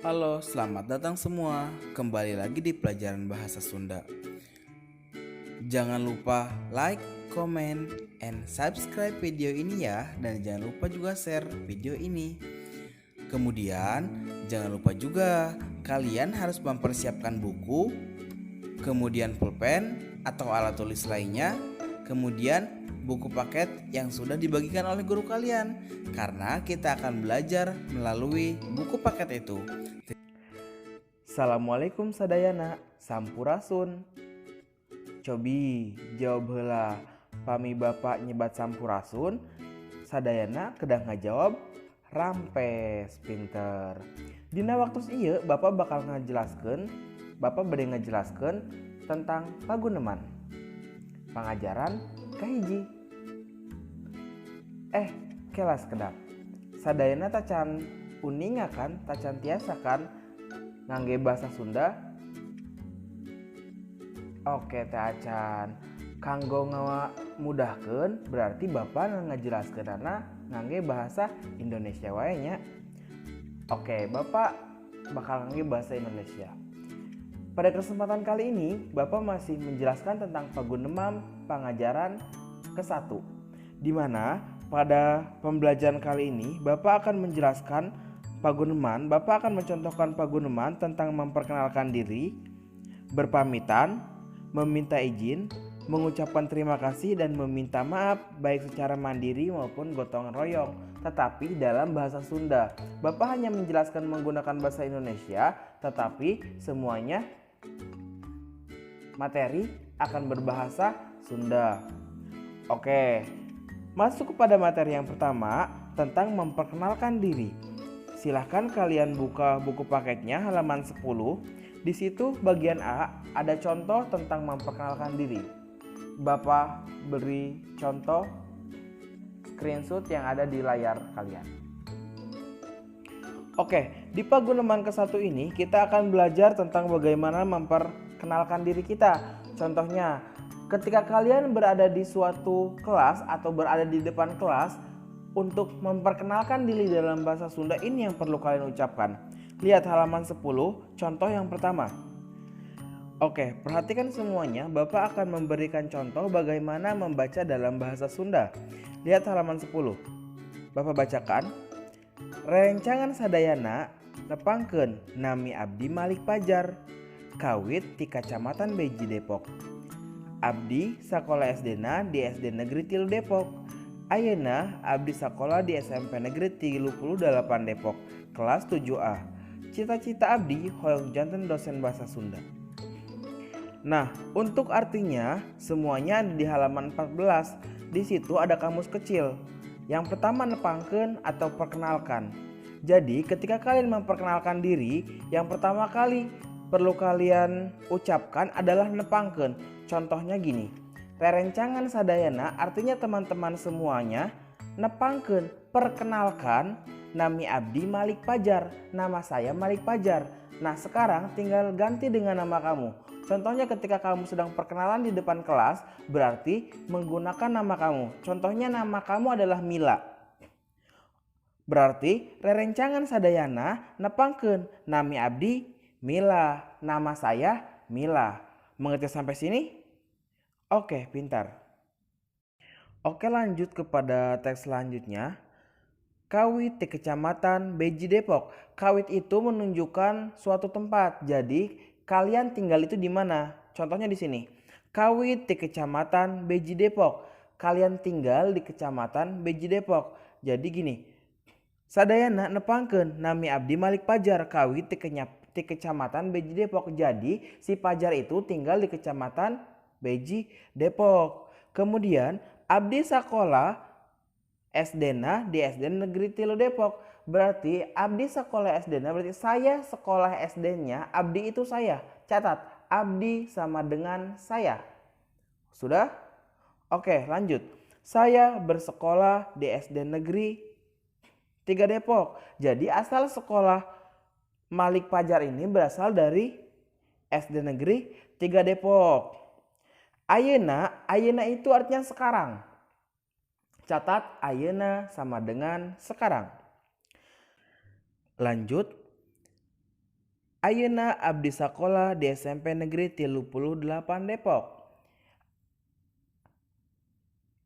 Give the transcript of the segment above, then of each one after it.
Halo, selamat datang semua. Kembali lagi di pelajaran bahasa Sunda. Jangan lupa like, comment, and subscribe video ini ya. Dan jangan lupa juga share video ini. Kemudian, jangan lupa juga kalian harus mempersiapkan buku, kemudian pulpen atau alat tulis lainnya, kemudian buku paket yang sudah dibagikan oleh guru kalian. Karena kita akan belajar melalui buku paket itu. Assalamualaikum sadayana, sampurasun. Cobi jawab heula, pami bapak nyebat sampurasun. Sadayana kedah ngajawab rampes pinter. Dina waktu ieu bapak bakal ngajelaskeun, bapak bade ngajelaskeun tentang paguneman. Pangajaran kahiji. Kelas kedap. Sadayana tacan uninga kan, tacan tiasa kan ngangge bahasa Sunda. Oke teh acan kanggo mudahkeun berarti bapak ngajelaskeunana ngangge bahasa Indonesia wae nya. Oke, bapak bakal ngangge bahasa Indonesia. Pada kesempatan kali ini bapak masih menjelaskan tentang pagunemam pangajaran ke-1, di mana pada pembelajaran kali ini bapak akan menjelaskan paguneman. Bapak akan mencontohkan paguneman tentang memperkenalkan diri, berpamitan, meminta izin, mengucapkan terima kasih dan meminta maaf baik secara mandiri maupun gotong royong, tetapi dalam bahasa Sunda. Bapak hanya menjelaskan menggunakan bahasa Indonesia, tetapi semuanya materi akan berbahasa Sunda. Oke, masuk kepada materi yang pertama tentang memperkenalkan diri. Silahkan kalian buka buku paketnya halaman 10. Di situ bagian A ada contoh tentang memperkenalkan diri. Bapak beri contoh screenshot yang ada di layar kalian. Oke, di paguneman ke-1 ini kita akan belajar tentang bagaimana memperkenalkan diri kita. Contohnya, ketika kalian berada di suatu kelas atau berada di depan kelas, untuk memperkenalkan diri dalam bahasa Sunda ini yang perlu kalian ucapkan. Lihat halaman 10, contoh yang pertama. Oke, perhatikan semuanya, Bapak akan memberikan contoh bagaimana membaca dalam bahasa Sunda. Lihat halaman 10. Bapak bacakan. Rencangan sadayana nepangkeun nami abdi Malik Pajar. Kawit ti Kacamatan Beji Depok. Abdi sakola SD-na di SD Negeri 3 Depok. Ayeuna abdi sakola di SMP Negeri 38 Depok, kelas 7A. Cita-cita abdi hoyong janten dosen bahasa Sunda. Nah, untuk artinya semuanya ada di halaman 14. Di situ ada kamus kecil. Yang pertama nepangkeun atau perkenalkan. Jadi, ketika kalian memperkenalkan diri, yang pertama kali perlu kalian ucapkan adalah nepangkeun. Contohnya gini. Rerencangan sadayana artinya teman-teman semuanya nepangkeun, perkenalkan nami abdi Malik Pajar, nama saya Malik Pajar. Nah sekarang tinggal ganti dengan nama kamu. Contohnya ketika kamu sedang perkenalan di depan kelas berarti menggunakan nama kamu. Contohnya nama kamu adalah Mila. Berarti rerencangan sadayana nepangkeun nami abdi Mila, nama saya Mila. Mengerti sampai sini? Oke, pintar. Oke, lanjut kepada teks selanjutnya. Kawit di Kecamatan Beji Depok. Kawit itu menunjukkan suatu tempat. Jadi, kalian tinggal itu di mana? Contohnya di sini. Kawit di Kecamatan Beji Depok. Kalian tinggal di Kecamatan Beji Depok. Jadi gini. Sadayana nepangkeun nami abdi Malik Pajar. Kawit di Kecamatan Beji Depok. Jadi, si Pajar itu tinggal di Kecamatan Beji Depok. Kemudian abdi sakola SD-na di SD Negeri 3 Depok. Berarti abdi sekolah SD-na berarti saya sekolah SD-nya, abdi itu saya. Catat, abdi sama dengan saya. Sudah? Oke, lanjut. Saya bersekolah di SD Negeri 3 Depok. Jadi asal sekolah Malik Pajar ini berasal dari SD Negeri 3 Depok. Ayeuna itu artinya sekarang. Catat ayeuna sama dengan sekarang. Lanjut. Ayeuna abdi sakola di SMP Negeri 38 Depok.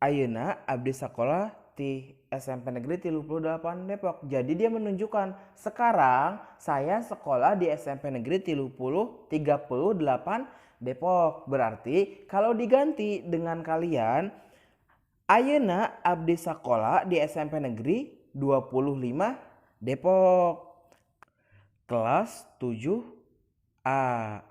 Ayeuna abdi sakola di SMP Negeri 38 Depok. Jadi dia menunjukkan sekarang saya sekolah di SMP Negeri 38 Depok. Berarti kalau diganti dengan kalian, ayeuna abdi sakola di SMP Negeri 25 Depok. Kelas 7A.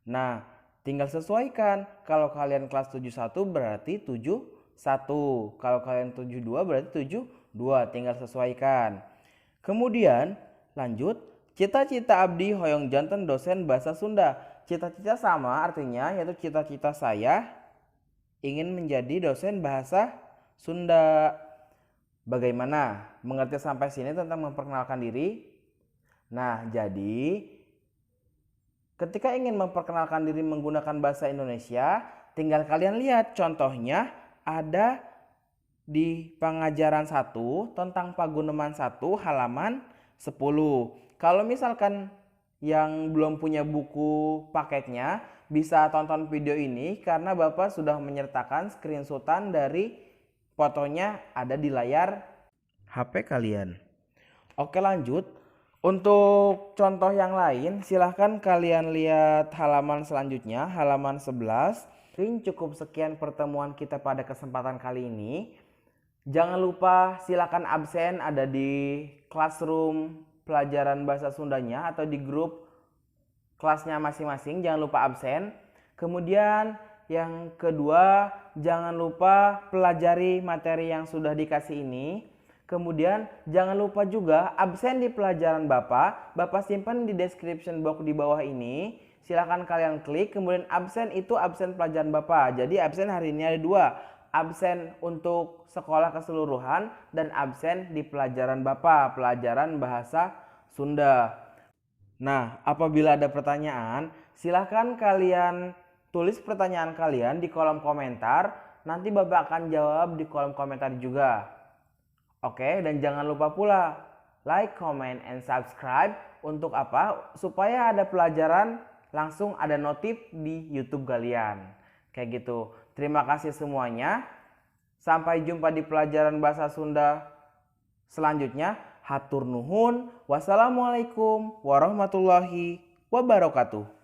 Nah, tinggal sesuaikan. Kalau kalian kelas 71 berarti 71. Kalau kalian 72 berarti 72. Tinggal sesuaikan. Kemudian lanjut, cita-cita abdi hoyong janten dosen bahasa Sunda. Cita-cita sama artinya, yaitu cita-cita saya ingin menjadi dosen bahasa Sunda. Bagaimana? Mengerti sampai sini tentang memperkenalkan diri? Nah, jadi ketika ingin memperkenalkan diri menggunakan bahasa Indonesia, tinggal kalian lihat contohnya ada di pengajaran 1 tentang Paguneman 1 halaman 10. Kalau misalkan yang belum punya buku paketnya, bisa tonton video ini karena Bapak sudah menyertakan screenshotan dari fotonya ada di layar HP kalian. Oke, lanjut. Untuk contoh yang lain, silahkan kalian lihat halaman selanjutnya, halaman 11. Cukup sekian pertemuan kita pada kesempatan kali ini. Jangan lupa silakan absen ada di classroom pelajaran bahasa Sundanya atau di grup kelasnya masing-masing. Jangan lupa absen. Kemudian yang kedua, jangan lupa pelajari materi yang sudah dikasih ini. Kemudian jangan lupa juga absen di pelajaran Bapak simpan di description box di bawah ini. Silahkan kalian klik, kemudian absen itu absen pelajaran Bapak. Jadi absen hari ini ada dua, absen untuk sekolah keseluruhan dan absen di pelajaran Bapak, pelajaran bahasa Sunda. Nah, apabila ada pertanyaan, silahkan kalian tulis pertanyaan kalian di kolom komentar. Nanti Bapak akan jawab di kolom komentar juga. Oke, dan jangan lupa pula like, comment, and subscribe. Untuk apa? Supaya ada pelajaran langsung ada notif di YouTube kalian. Kayak gitu. Terima kasih semuanya. Sampai jumpa di pelajaran bahasa Sunda selanjutnya. Hatur nuhun. Wassalamualaikum warahmatullahi wabarakatuh.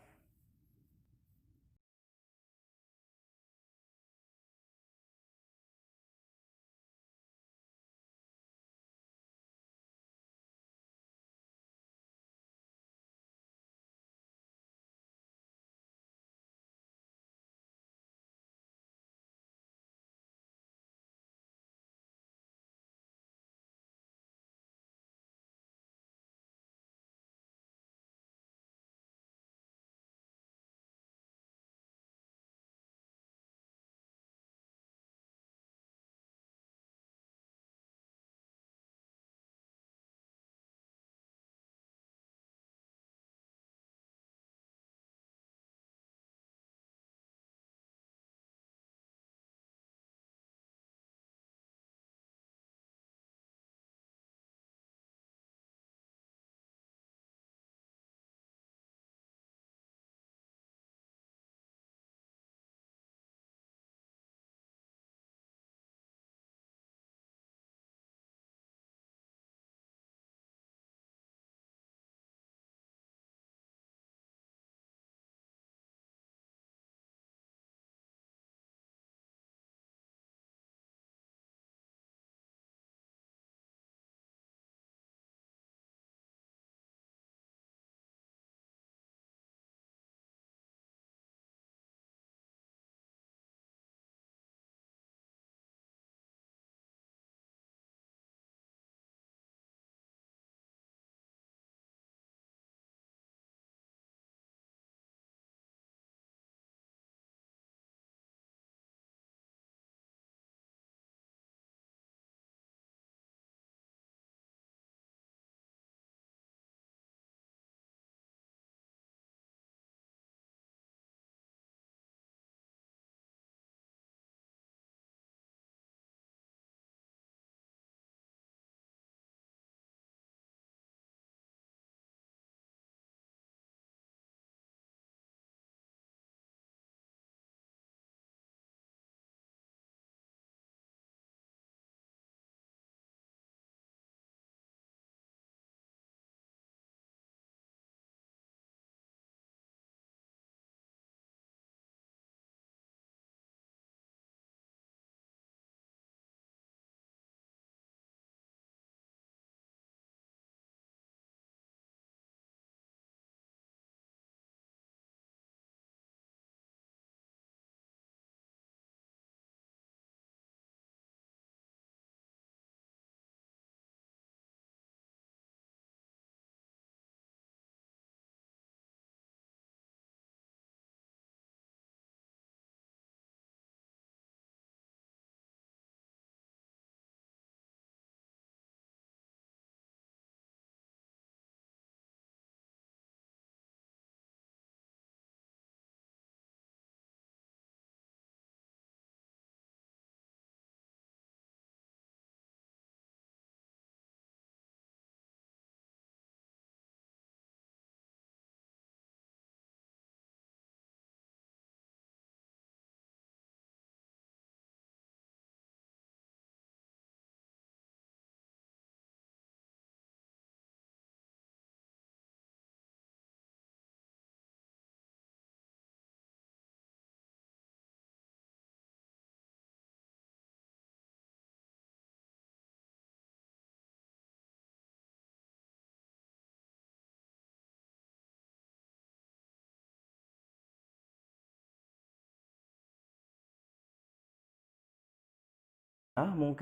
mungkin